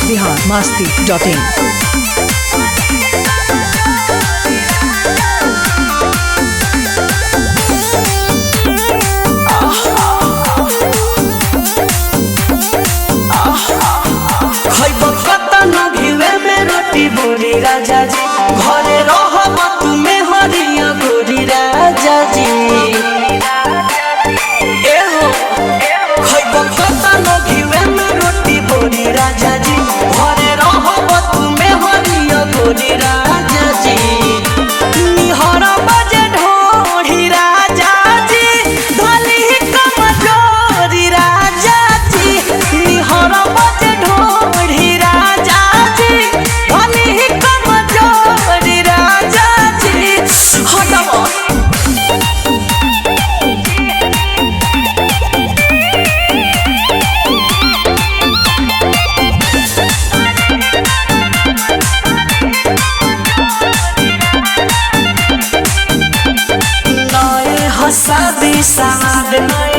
biharmasti.in। बोरी राजा जी घरे रहब तुमे हरिया गोरी राजा जी ए हो खइब कता न घिवे में रोटी बोरी राजा जी घरे रहब तुमे हरिया गोरी राजा जी निहर बजे ढोढ़ी राजा जी धली कमजोरी राजा जी निहर बजे ढोढ़ी राजा जी कमजोरी राजा जी हटवा नए हसादी साद नए